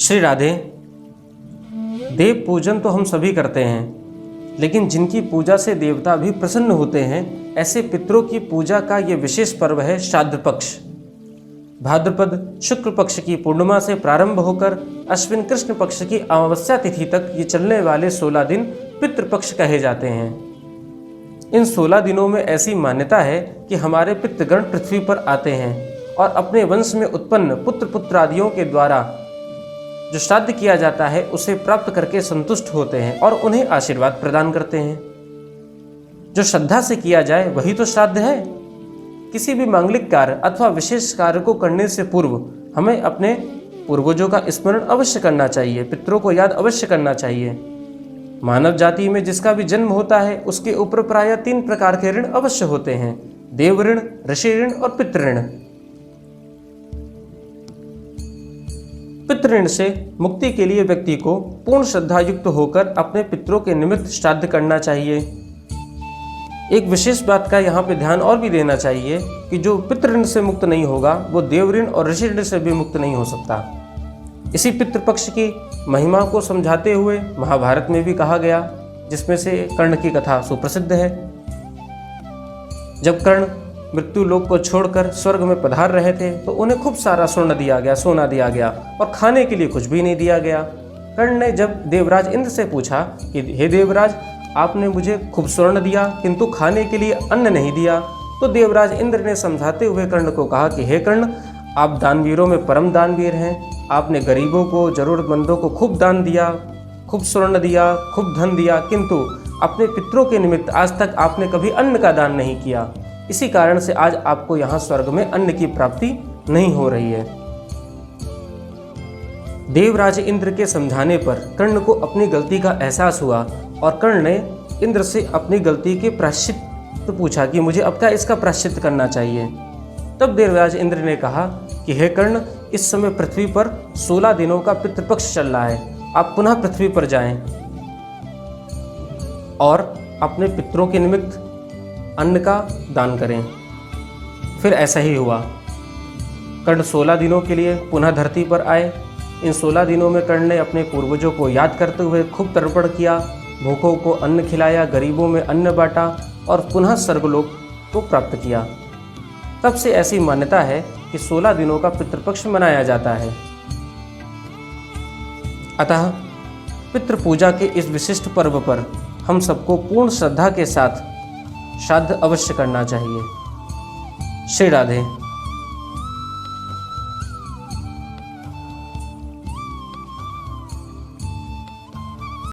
श्री राधे। देव पूजन तो हम सभी करते हैं, लेकिन जिनकी पूजा से देवता भी प्रसन्न होते हैं, ऐसे पितरों की पूजा का ये विशेष पर्व है श्राद्ध पक्ष। भाद्रपद शुक्ल पक्ष की पूर्णिमा से प्रारंभ होकर अश्विन कृष्ण पक्ष की अमावस्या तिथि तक ये चलने वाले 16 दिन पितृपक्ष कहे जाते हैं। इन 16 दिनों में ऐसी मान्यता है कि हमारे पितृगण पृथ्वी पर आते हैं और अपने वंश में उत्पन्न पुत्र पुत्रादियों के द्वारा जो श्राद्ध किया जाता है उसे प्राप्त करके संतुष्ट होते हैं और उन्हें आशीर्वाद प्रदान करते हैं। जो श्रद्धा से किया जाए वही तो श्राद्ध है। किसी भी मांगलिक कार्य अथवा विशेष कार्य को करने से पूर्व हमें अपने पूर्वजों का स्मरण अवश्य करना चाहिए, पितरों को याद अवश्य करना चाहिए। मानव जाति में जिसका भी जन्म होता है उसके ऊपर प्रायः 3 प्रकार के ऋण अवश्य होते हैं: देव ऋण, ऋषि ऋण और पितृ ऋण। पितृ ऋण से मुक्ति के लिए व्यक्ति को पूर्ण श्रद्धा युक्त होकर अपने पितरों के निमित्त श्राद्ध करना चाहिए। एक विशेष बात का यहाँ पे ध्यान और भी देना चाहिए कि जो पितृ ऋण से मुक्त नहीं होगा वो देव ऋण और ऋषि ऋण से भी मुक्त नहीं हो सकता। इसी पितृपक्ष की महिमा को समझाते हुए महाभारत में भी कहा गया, जिसमें से कर्ण की कथा सुप्रसिद्ध है। जब कर्ण मृत्यु लोक को छोड़कर स्वर्ग में पधार रहे थे तो उन्हें खूब सारा स्वर्ण दिया गया, सोना दिया गया और खाने के लिए कुछ भी नहीं दिया गया। कर्ण ने जब देवराज इंद्र से पूछा कि हे देवराज, आपने मुझे खूब स्वर्ण दिया किंतु खाने के लिए अन्न नहीं दिया, तो देवराज इंद्र ने समझाते हुए कर्ण को कहा कि हे कर्ण, आप दानवीरों में परम दानवीर हैं। आपने गरीबों को, जरूरतमंदों को खूब दान दिया, खूब स्वर्ण दिया, खूब धन दिया, किंतु अपने पितरों के निमित्त आज तक आपने कभी अन्न का दान नहीं किया। इसी कारण से आज आपको यहाँ स्वर्ग में अन्न की प्राप्ति नहीं हो रही है। देवराज इंद्र के समझाने पर कर्ण को अपनी गलती का एहसास हुआ और कर्ण ने इंद्र से अपनी गलती के प्रायश्चित पूछा कि मुझे अब क्या इसका प्रायश्चित करना चाहिए। तब देवराज इंद्र ने कहा कि हे कर्ण, इस समय पृथ्वी पर 16 दिनों का पितृपक्ष चल रहा है, आप पुनः पृथ्वी पर जाएं और अपने पितरों के निमित्त अन्न का दान करें। फिर ऐसा ही हुआ। कर्ण 16 दिनों के लिए पुनः धरती पर आए। इन 16 दिनों में कर्ण ने अपने पूर्वजों को याद करते हुए खूब तर्पण किया, भूखों को अन्न खिलाया, गरीबों में अन्न बांटा और पुनः स्वर्गलोक को प्राप्त किया। तब से ऐसी मान्यता है कि 16 दिनों का पितृपक्ष मनाया जाता है। अतः पितृ पूजा के इस विशिष्ट पर्व पर हम सबको पूर्ण श्रद्धा के साथ श्राद्ध अवश्य करना चाहिए। श्री राधे।